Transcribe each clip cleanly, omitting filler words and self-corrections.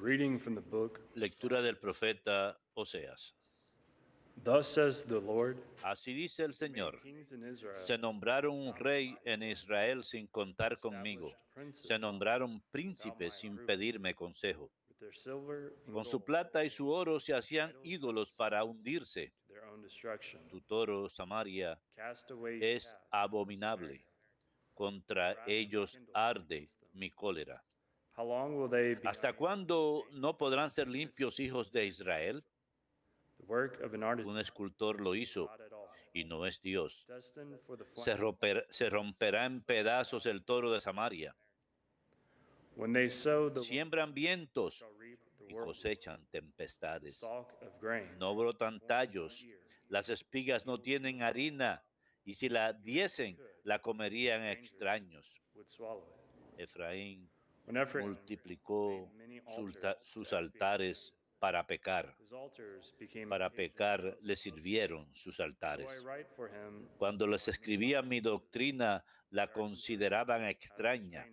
reading from the book. Lectura del profeta Oseas. Thus says the Lord, Así dice el who made Señor: kings in Israel, se nombraron un without rey my en will, Israel sin contar conmigo. established princes Se nombraron without príncipes my sin approval. pedirme consejo. With their silver and Con su gold, plata y su oro se hacían idols for ídolos para themselves, hundirse. to their own destruction. Tu toro, Samaria, Cast away es calf, abominable. Samaria. Contra Wrath is ellos kindled arde against them. mi cólera. How long will they be ¿Hasta unable cuándo to no podrán ser contain limpios innocence hijos of de innocence? Israel? The work of an Un artisan escultor lo is hizo God at all, y no es Dios. destined for the Se romperá en pedazos el toro de Samaria. When they sow the Siembran vientos shall reap the y whirlwind, cosechan the tempestades. stalk of grain No brotan forms no tallos, ear. las espigas no tienen harina, y si la diesen, la comerían extraños. Would swallow it. Efraín When Ephraim multiplicó made many altars sus to expiate sin, altares para pecar. his altars became Para occasions pecar of le smoke. sirvieron sus Though I altares. write for him, Cuando les escribía mi doctrina, la consideraban extraña.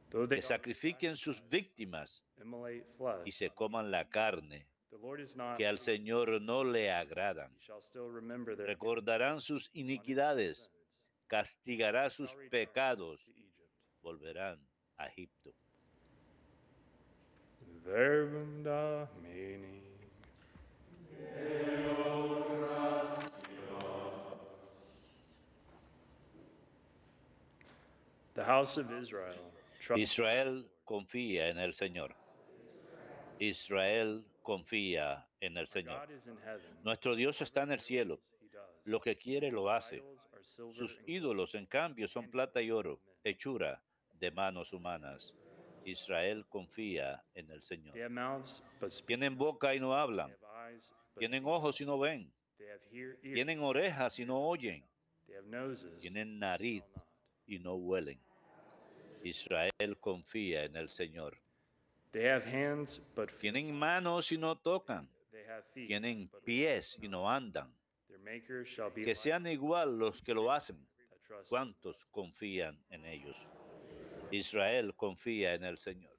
though they Que sacrifiquen sus víctimas immolate y flesh, se coman la carne, the Lord is not que al pleased. Señor no le agradan. He shall still remember their guilt, Recordarán sus iniquidades, sins, castigará shall sus return pecados, to Egypt. volverán a Egipto. Verbum Domini. The house of Israel. Israel confía en el Señor. Israel confía en el Our Señor. God is in heaven. Nuestro Dios está en el cielo. He does. Lo que quiere lo hace. Idols are silver Sus and gold, ídolos, en cambio, son plata y oro, hechura de manos humanas. Israel confía en el They Señor. have mouths, but speak. Tienen boca y no They hablan. have eyes, but Tienen see. ojos y no ven. They have ears. Tienen orejas y no oyen. They have noses. Tienen but nariz smell not. y no huelen. Israel confía en el Señor. They have hands, but feel Tienen not. manos y no tocan. They have feet, Tienen but pies walk y not. no andan. Their makers shall be Que like sean igual los que lo hacen. that trust in them. ¿Cuántos confían en ellos? Israel confía en el Señor.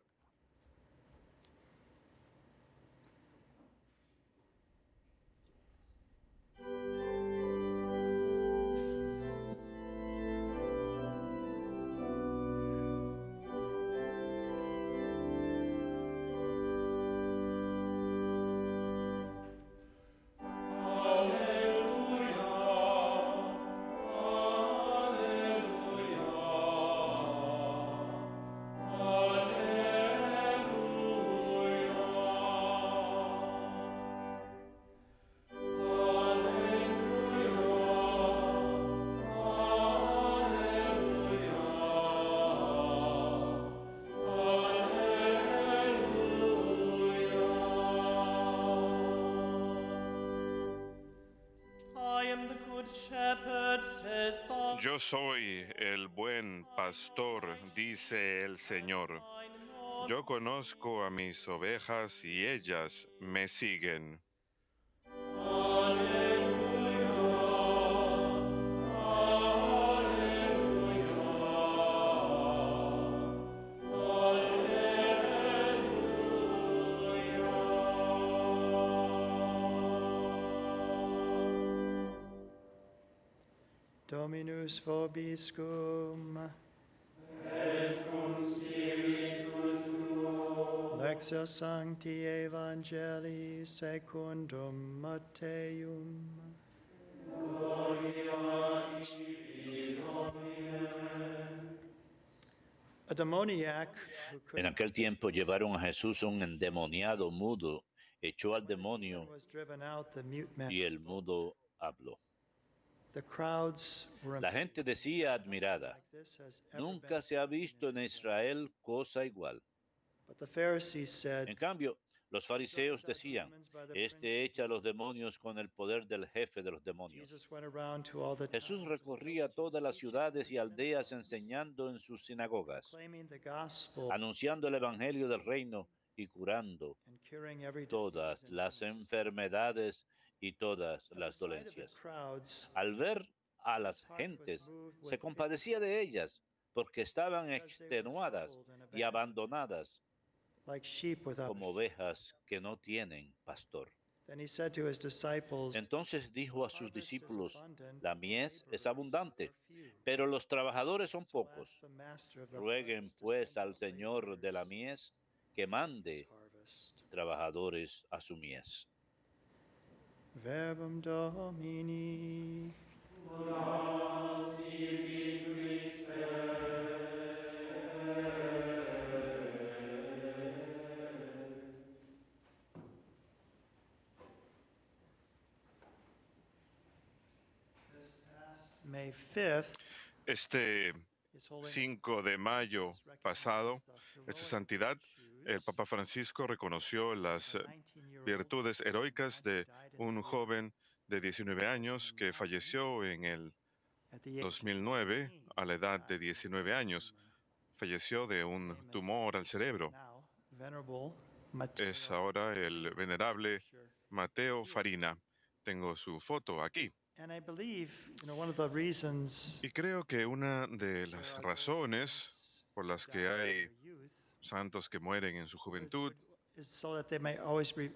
Yo soy el buen pastor, dice el Señor. Yo conozco a mis ovejas y ellas me siguen. Dominus vobiscum. Et cum spiritu tuo. Lectio Sancti Evangelii secundum Matteum. Gloria a tibi, Domine. A demoniac who En couldn't aquel tiempo llevaron a Jesús un endemoniado mudo, echó al demonio was driven out, the mute man y el spoke. mudo habló. The crowds were La gente decía admirada, like this has ever nunca been se ha seen in visto en Israel. Israel cosa igual. But the Pharisees said, En cambio, los fariseos decían, este echa a los demonios con el poder del jefe de los demonios. Jesus went around to all the Jesús towns and recorría villages, todas las teaching in ciudades y their aldeas synagogues, enseñando en sus sinagogas, proclaiming the gospel anunciando el evangelio del reino y curando and curing every disease todas and las illness. enfermedades y todas At the las sight of the dolencias. crowds, Al ver a his las heart was gentes, moved se with compadecía pity de ellas porque estaban because they were extenuadas troubled and y abandoned. abandonadas like sheep without a como shepherd. ovejas que no tienen pastor. Then he said to his disciples, Entonces dijo a sus "Harvest is discípulos, abundant, la but mies es laborers abundante, are few. pero los trabajadores son So ask pocos. the master of the Rueguen harvest to pues send al out Señor de la laborers mies que his mande harvest." trabajadores a su mies. Verbum Domini. May 5th, Este His Holiness 5 de mayo Francis pasado, recognized Esta the Santidad, heroic el Papa virtues Francisco reconoció las of a 19-year-old virtudes heroicas nun who de died in un the year joven de 19 años que 2009. falleció en el At the age of 2009 19, a la he edad died de from a 19 brain años. tumor. Falleció de His un name is tumor al cerebro. now Venerable Es Matteo ahora el venerable Scripture Mateo here. Farina. Tengo su foto aquí. And I believe, one of the reasons Y creo que una de there las are those razones saints por who las die que in hay their youth santos que mueren en su juventud is so that they may always be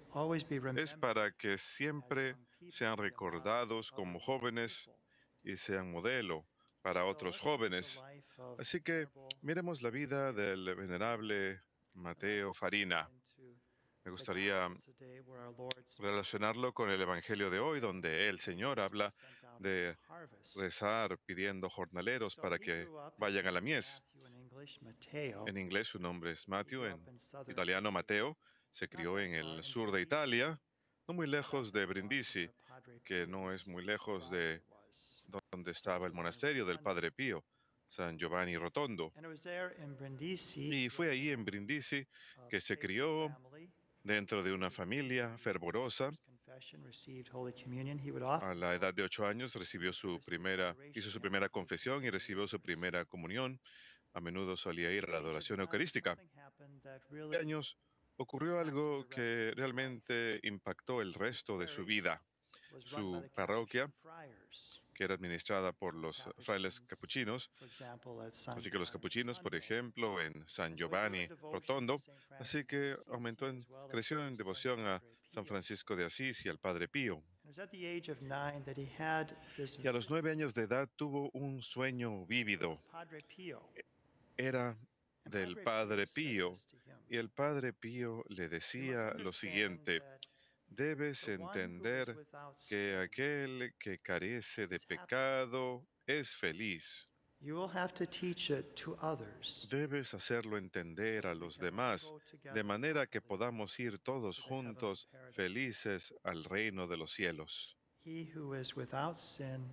es remembered para que as siempre young people, sean be a model for recordados other como young jóvenes people. y sean modelo para So otros let's look at the jóvenes. life of Así que Venerable miremos la vida Matteo. del venerable I'd like Mateo to tie that Farina. into Me the gustaría gospel today where our Lord spoke relacionarlo con el Evangelio de hoy, donde el Señor habla sent out de a harvest. rezar pidiendo jornaleros So para he que grew up, his vayan a name la is mies. Matthew in English, Matteo. En inglés su nombre es He Matthew, grew up en in southern italiano Italy, Mateo. Se not crió that en far el from sur de Brindisi, Italia, no muy not lejos that de far from Brindisi, where Padre que no es Pio's muy lejos de friary was, donde San estaba el Giovanni monasterio del Rotondo. Padre Pío, San Giovanni Rotondo. And it was there in Brindisi, Y fue ahí en growing Brindisi up que se faithful crió family, dentro de una he familia made his fervorosa. first confession, received Holy Communion. He would often A la go edad de 8 años in recibió su Eucharistic hizo adoration su at primera every confesión y 15 recibió su years. primera comunión. A menudo solía ir At a the la age of adoración 9, eucarística. something happened that De really años ocurrió impacted algo the rest que of his life. realmente impactó el His resto de su parish vida. was run by Su the parroquia, Capuchin friars. que era administrada por So the los frailes Capuchins, capuchinos, for example, at San así que los Giovanni capuchinos, por Rotondo. ejemplo, en San And so he grew in Giovanni devotion to Rotondo, St. así Francis of que Assisi as well as creció to en San devoción a Padre San Pio. Francisco de Asís y al Padre Pío. And it was at the age of 9 that he had this Y a los vision 9 años de edad tuvo un sueño of vívido. Padre Pio. Era And del Padre Padre Pio said Pío, this to him. y el Padre Pío le You must decía lo understand siguiente: that debes the one who is entender without que sin aquel que carece de is happy. pecado es feliz. You will have to teach it to others Debes hacerlo entender a los demás, de manera que podamos ir todos juntos felices al reino de los cielos. He who is without sin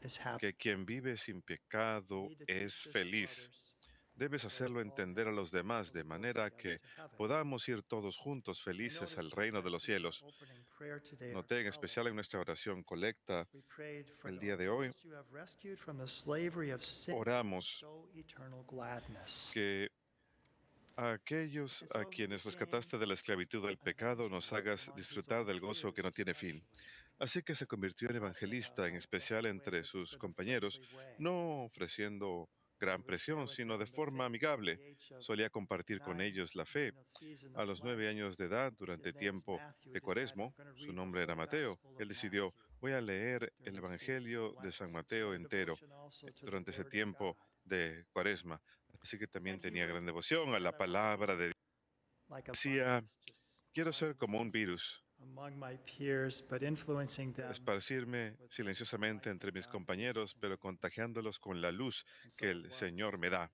is happy. Que quien vive sin pecado You need to teach es this to feliz. others Debes so that hacerlo all entender a men los demás, de will go manera together que to heaven. podamos ir todos juntos I felices al noticed reino de los especially in our cielos. opening prayer today, our Noté en collect, especial en nuestra oración colecta we prayed for el día de hoy, those you have rescued from the slavery of sin, oramos bestow eternal gladness. que a aquellos a quienes rescataste de la esclavitud del pecado nos hagas disfrutar del gozo que no tiene fin. Así que se convirtió en evangelista, en especial entre sus compañeros, no ofreciendo gran presión, sino de forma amigable. Solía compartir con ellos la fe. A los 9 años de edad, durante tiempo de Cuaresmo, su nombre era Mateo, él decidió: voy a leer el Evangelio de San Mateo entero durante ese tiempo de Cuaresma. Así que también tenía gran devoción a la palabra de Dios. Decía: quiero ser como un virus, among my peers, but influencing them. esparcirme silenciosamente entre mis compañeros, pero contagiándolos con la luz And so que it el was. Señor me da.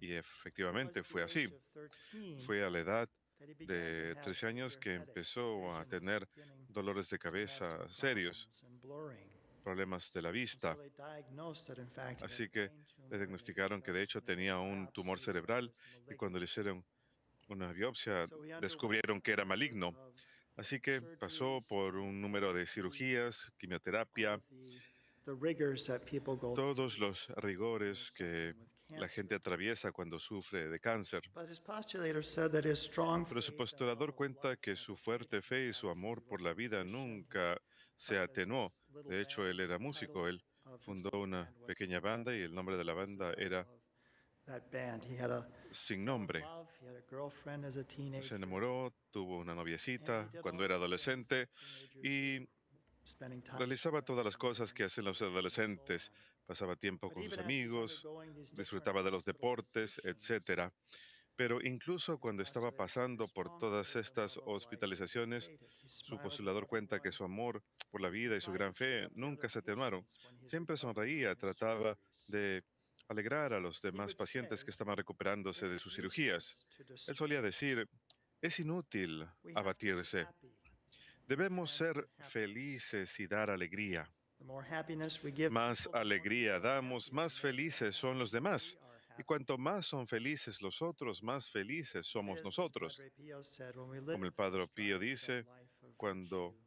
Y It was efectivamente at the fue age así. of 13 Fue a la edad that he began de to have 13 años severe que headache. empezó a Vision was tener beginning dolores de to have cabeza some serios, problems and blurring. problemas de la And so vista. they diagnosed that in fact he had Así a que brain tumor, le and they diagnosticaron que de hecho discovered in tenía his un tumor biopsy that it cerebral, was y cuando le malignant. hicieron una biopsia So he underwent descubrieron que a era number maligno. of Así que pasó surgeries, por un número de chemotherapy, cirugías, all quimioterapia, of the rigors that people go todos through los when rigores they're que suffering with la gente cancer. atraviesa cuando sufre de cáncer. But his postulator said that his strong Pero su faith and love postulador of cuenta life que never su faded. fuerte In fe y su fact, amor he por was la a vida musician. He nunca se started atenuó. his little De hecho, band, él and era the músico, title él of his fundó little una band was pequeña Love banda y el nombre de la was the banda title era of that band. He had a sin fell in nombre. love, he had a girlfriend as a Se teenager, enamoró, tuvo una and noviecita he did cuando all era the things adolescente that teenagers y do, spending time with realizaba todas las friends and cosas que going to hacen los cities and so adolescentes. on. Pasaba tiempo But con sus even as he's amigos, undergoing these different disfrutaba de los deportes, hospitalizations, etcétera. Pero incluso his cuando estaba postulator said his pasando por strong todas faith and estas love of life never hospitalizaciones, faded. He su smiled at postulador cuenta que everyone. su amor por la He vida y su tried gran to cheer fe up the other nunca se atenuaron. patients when he's Siempre recovering sonreía, from his trataba surgeries. de alegrar a los He demás would pacientes say, que estaban recuperándose "It de is sus cirugías. useless to Él solía despair. decir, es inútil We have to be abatirse. happy Debemos transmit ser happiness. felices y dar alegría. The more happiness we give Más people, the more alegría people are damos, happy, más the more they are felices son los happy, demás. we are Y happy. cuanto más son felices los otros, más felices It somos is, as nosotros. Padre Pio said, when we Como live el Padre and Pío strive for dice, that life of cuando virtue,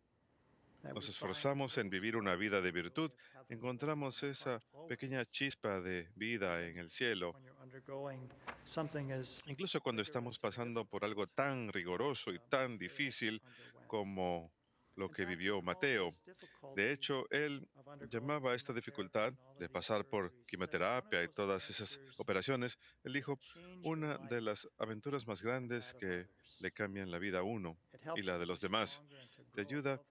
that nos we find esforzamos en those vivir who una are vida de in the way virtud, of heaven encontramos warming our esa heart pequeña always. chispa de vida en el cielo. When you're undergoing something as Incluso cuando estamos rigorous and pasando por algo difficult tan as riguroso y tan difícil underwent. como lo In que fact, he vivió called Mateo. this De difficulty hecho, él of undergoing llamaba a esta dificultad chemotherapy and all de of these pasar por surgeries, he said, it's one of quimioterapia y those todas esas adventures operaciones. Él dijo, that change your una de life las aventuras más and grandes that of que others. le cambian la vida a uno It y helps la you de to be los demás. stronger and to Te grow ayuda above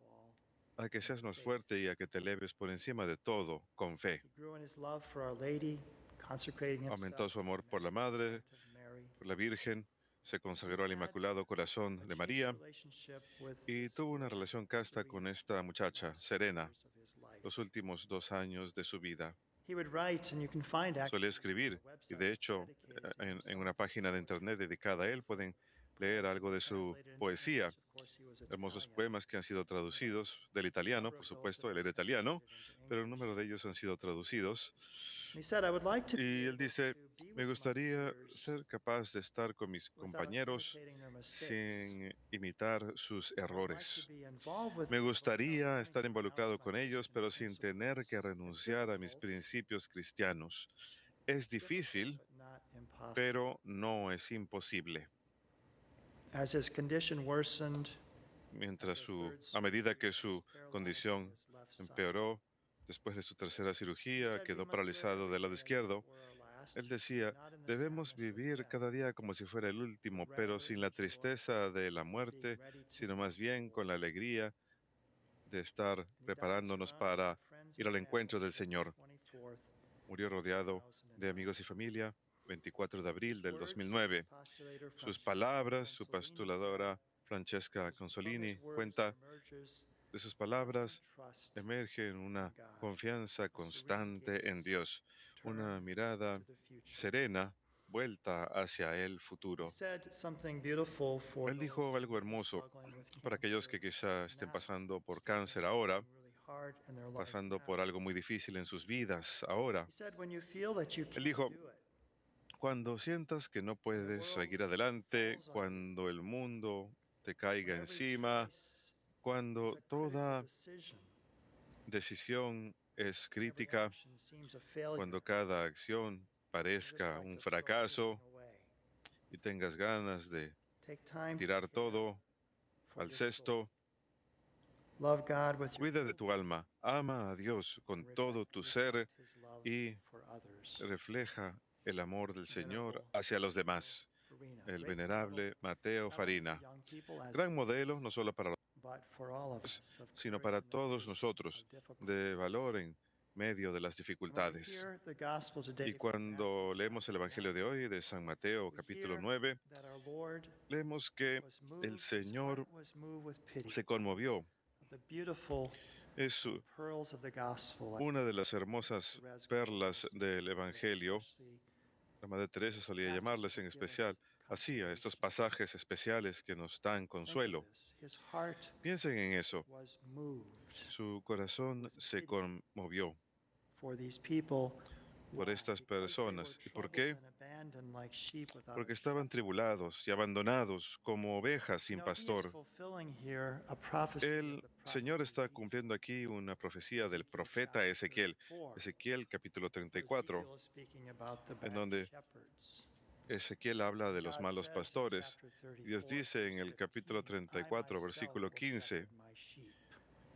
all a que in seas más faith. fuerte y a que te eleves por encima de todo con fe. He grew in his love for Our Lady, consecrating Aumentó himself su to the amor por la Immaculate Madre, Heart of Mary. por la Virgen, se He consagró al had Inmaculado a Corazón de chaste María relationship with y this tuvo una girl, relación casta con Serena, esta the muchacha, last 2 Serena, years of his life. los últimos 2 años de su vida. He would write, and you can find Solía actually escribir a y website de that's hecho dedicated to him, en some una of his página de poetry. internet dedicada a él pueden leer Poems have algo been de su translated into poesía, English. Of course, he was hermosos Italian. poemas que han sido traducidos del A italiano, number por of those have supuesto, él been era italiano, translated into pero un número English. de ellos han sido traducidos. And he said, I would like to be Y él able dice, to be me with my gustaría peers ser capaz de estar con mis without compañeros imitating their mistakes. sin imitar sus I would like to errores. be involved with Me them without gustaría having estar to renounce involucrado my con ellos, Christian pero sin tener que principles. It's renunciar a mis difficult, principios cristianos. Es difícil, but not impossible. pero no es imposible. As his condition worsened, Mientras a medida que su condición empeoró, después de su tercera cirugía, quedó paralizado del lado izquierdo. Él decía, debemos vivir cada día como si fuera el último, pero sin la tristeza de la muerte, sino más bien con la alegría de estar preparándonos para ir al encuentro del Señor. Murió rodeado de amigos y familia, 24 de abril del 2009. Sus palabras, su postuladora Francesca Consolini cuenta, de sus palabras emerge una confianza constante en Dios, una mirada serena vuelta hacia el futuro. Él dijo algo hermoso para aquellos que quizá estén pasando por cáncer ahora, pasando por algo muy difícil en sus vidas ahora. Él dijo, cuando sientas que no puedes seguir adelante, cuando el mundo te caiga encima, cuando toda decisión es crítica, cuando cada acción parezca un fracaso y tengas ganas de tirar todo al cesto, cuida de tu alma, ama a Dios con todo tu ser y refleja el amor del Señor hacia los demás. El venerable Mateo Farina, gran modelo no solo para los, sino para todos nosotros, de valor en medio de las dificultades. Y cuando leemos el Evangelio de hoy de San Mateo capítulo 9, leemos que el Señor se conmovió. Es una de las hermosas perlas del Evangelio. La Madre Teresa solía llamarles en especial así a estos pasajes especiales que nos dan consuelo. Piensen en eso. Su corazón se conmovió por estas personas. ¿Y por qué? Porque estaban tribulados y abandonados como ovejas sin pastor. El Señor está cumpliendo aquí una profecía del profeta Ezequiel. Ezequiel capítulo 34, en donde Ezequiel habla de los malos pastores. Dios dice en el capítulo 34, versículo 15,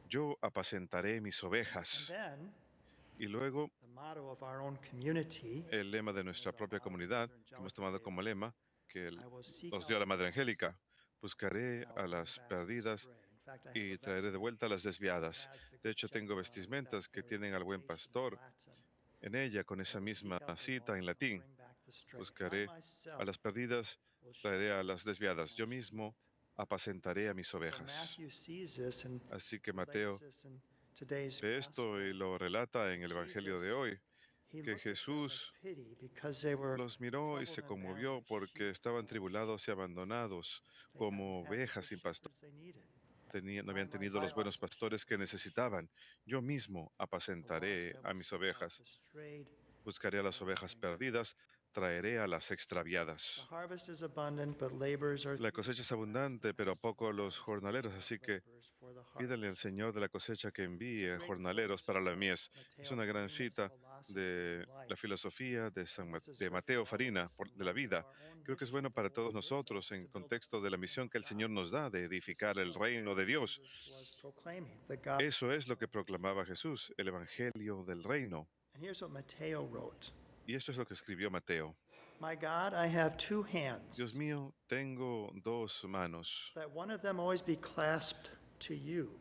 yo apacentaré mis ovejas. Y luego The motto of our own community el lema de nuestra is propia a Mother comunidad, Angelica que hemos tomado como gave us. lema, que I will seek nos out dio la the Madre lost Angélica. Buscaré and I'll a bring las back the perdidas stray. In fact, I have y a traeré de vestment vuelta a las that desviadas. has the De Good hecho, tengo Shepherd on it with that vestimentas que very tienen al buen quotation in pastor Latin. en ella con I esa will misma seek out the cita en lost and I'll latín. bring back the stray. I Buscaré a myself las perdidas, will traeré a shepherd las desviadas. Yo my sheep. mismo apacentaré a mis So ovejas. Matthew sees this and Así que relates Mateo this in today's ve esto y gospel. lo relata en el Evangelio de Jesus, hoy, he que looked at them with Jesús pity because they were los miró y troubled se and conmovió abandoned porque sheep estaban without a tribulados y shepherd. abandonados They hadn't como had the ovejas good sin pastor. shepherds they needed. No I habían tenido los myself buenos will pastores que shepherd my sheep. necesitaban. Yo mismo The lost apacentaré I a will mis seek out, ovejas. the strayed Buscaré a I las will ovejas bring back. perdidas, traeré a las The extraviadas. harvest is abundant, but laborers are La few. cosecha es So ask the abundante, pero master of the poco los harvest to jornaleros, send out así que laborers for the pídale al harvest. Señor de la cosecha que It's a envíe great jornaleros quote para la from mies. Es Matteo una gran Farina's cita philosophy de of la life. filosofía I think this is de good for Mateo all of Farina us in de la light of vida. our own Creo que es vision bueno that the para Lord todos gives nosotros us en to build up the contexto de la kingdom misión of que el Señor God. nos da de This edificar is el what reino de Dios. Jesus was proclaiming, the gospel. Eso es lo que proclamaba Jesús, el Evangelio del reino. And here's what Matteo wrote. Y esto es lo que escribió Mateo. My God, I have two hands, Dios mío, tengo dos manos, that one of them always be clasped to you,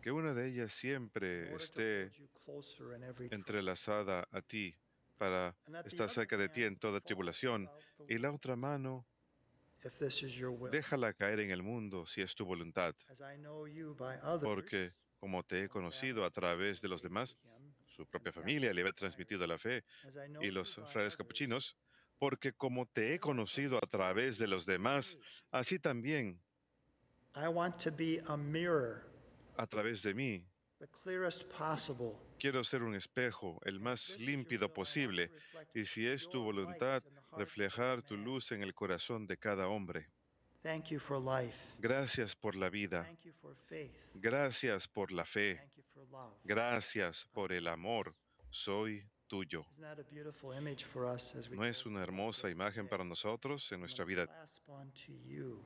que una de ellas in siempre order to esté hold you closer in every trouble, entrelazada a ti para and that the estar other cerca de ti hand en toda fall tribulación, throughout the y la world, otra mano if this is your will. déjala caer en el mundo si es tu voluntad, As I know you by others, porque como te he one conocido family a través de transmitted los faith to demás, him, su and propia the familia le había Capuchin transmitido friars, la fe, as I know y you los by frailes others, capuchinos, porque como te so he conocido a likewise by través de you los through demás, me. así también I want to be a mirror, a través de mí. the clearest possible. Quiero ser un espejo, el And if más this is your límpido will, I want to posible, reflect y si es tu your light voluntad, in the heart of reflejar tu man. luz en el corazón de cada hombre. Thank you for life. Gracias por la vida, Thank you for faith. gracias por la fe, Thank you for love. gracias por el amor. Soy tuyo. Isn't that a beautiful image for us as we ¿No go es una throughout hermosa the day imagen today? para nosotros en I'm nuestra going vida? to clasp onto you.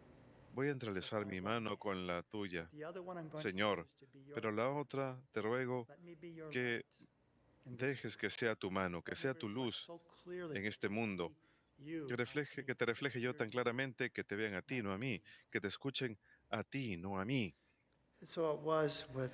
Voy a entrelazar mi mano con la tuya, The other one I'm going Señor, to use to be your pero la hand. otra te ruego Let me be your que light in this dejes que world. sea tu mano, que Let me sea tu reflect luz so clearly en that este they mundo, see you, que not me, te that they refleje yo hear tan you, claramente que te vean a ti, not no a mí, me. que te escuchen a ti, no a mí. And so it was with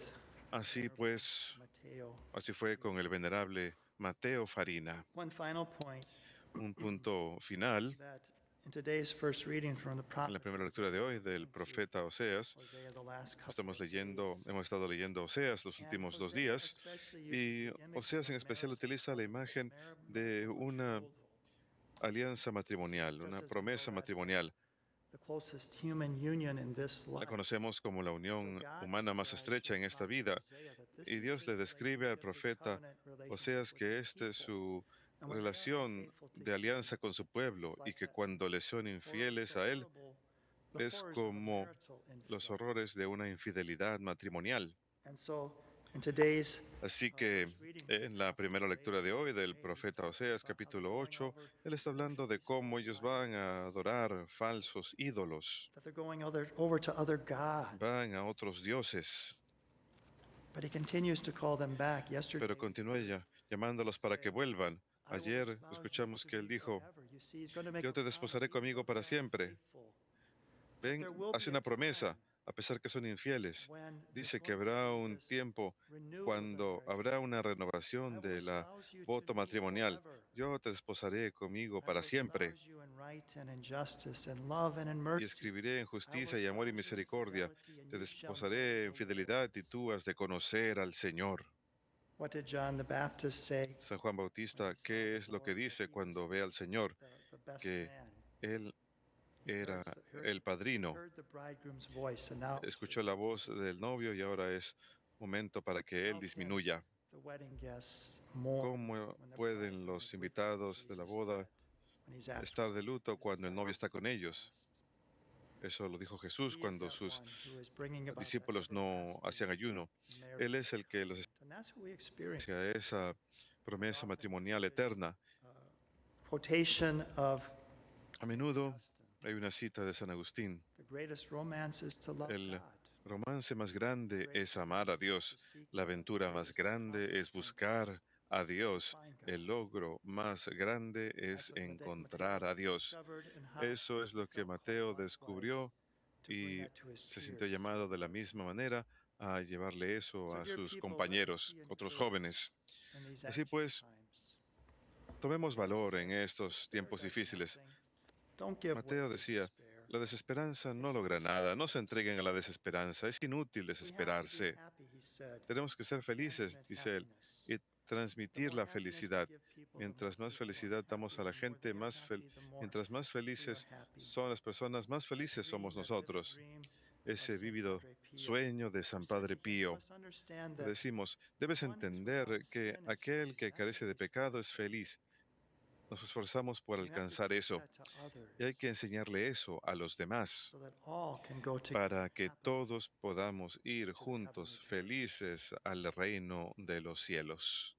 Así Venerable pues, Matteo. así fue con el venerable Mateo Farina. One final point Un punto final that in today's first reading from the en prophet la primera lectura de Hosea, hoy we're del going through profeta Oseas. Hosea the last couple Estamos of leyendo, days. hemos estado leyendo Oseas los And últimos 2 Hosea días, especially y uses the image of Oseas a en especial marital utiliza la covenant, imagen de marital una betrothal. alianza matrimonial, Just una as we know promesa that matrimonial. the closest human union in this La life. conocemos como la So unión God humana más describes estrecha through en the esta prophet vida, Hosea that this y is Dios his le describe al relationship, his profeta covenant relationship Oseas with que his esta es people. su And when they are relación unfaithful to de him, alianza con su pueblo, it's y like que cuando le son infieles a él the es horrors of a como marital los infidelity. horrores de una infidelidad matrimonial. And so in today's Así que first reading from the en la prophet primera Hosea, lectura de hoy chapter del 8, he's profeta talking Oseas, about how they're capítulo going 8, over él está hablando worship de these cómo false ellos van a idols, adorar falsos ídolos, that they're going over to other gods. van a otros dioses. But he continues to call them back. Yesterday, Pero continúa llamándolos para que vuelvan. I will Ayer espouse you escuchamos to que él me dijo, forever. You see, he's going to make yo a te promise, desposaré even conmigo though para they're siempre. unfaithful. Ven, There will hace be a una time promesa, a pesar que son infieles. when there's Dice que going to habrá be un this tiempo renewal of the cuando marriage habrá una covenant. I renovación will de la espouse you to voto me matrimonial. forever. Yo te desposaré conmigo I para will siempre. espouse you in right and in justice and love and in Y mercy. escribiré en I will justicia y amor y espouse you in misericordia. fidelity and Te you shall know desposaré en the fidelidad y Lord. tú has de conocer al Señor. What did John the Baptist say San Juan when Bautista, he saw ¿qué the es lo que Lord? That dice he was cuando ve al Señor? the best Que man. Él He era heard el padrino. the bridegroom's voice, and now it's for Escuchó him la to voz decrease. del novio y ahora es momento para que Él How can disminuya. the wedding guests mourn ¿Cómo when the pueden bridegroom los is with them, invitados de la Jesus boda said, when he's asked estar de why luto his cuando el novio está disciples con didn't ellos? fast? Eso lo dijo Jesús He is cuando that sus one who is bringing about that discípulos no hacían everlasting ayuno. marriage Él es el que los covenant. And that's what we experience. hacia esa promesa matrimonial eterna. Quotation of A menudo Augustine. hay una cita de San Agustín. The greatest romance is to love El God. romance más grande es amar a Dios. La aventura más grande es buscar a Dios. find God. El logro más grande es That's what encontrar Mateo a Dios. discovered and how Eso es he lo que felt Mateo called likewise descubrió to bring y that to his se sintió peers. llamado de la misma manera a llevarle eso So, a dear sus people, let us compañeros, be otros encouraged jóvenes. in these Así anxious pues, times. tomemos Mateo valor en said, estos "Despair tiempos does difíciles. nothing. Don't give way Mateo to decía, despair. la desesperanza no Take logra heart, nada, no se said entreguen a la Jesus. desesperanza, es inútil We have to be desesperarse. happy, he said, Tenemos que ser and felices, transmit dice él, happiness. y The transmitir more la happiness we felicidad. give people, the more Mientras más people are felicidad damos happy. a la The more gente, they are happy, the more mientras más we are felices happy. son las personas, más That felices dream, somos that vivid nosotros. dream of Ese Saint vívido Padre Pio, sueño de who San said Padre to him, "You Pío. must understand Le that decimos, debes one who's without entender que sin is aquel feliz." que That's carece what de we pecado strive es for. feliz. Nos esforzamos por You have to alcanzar teach eso that to others y hay que enseñarle eso a los demás so that all can go para together que happily todos podamos ir to the heavenly juntos places. felices al reino de los cielos.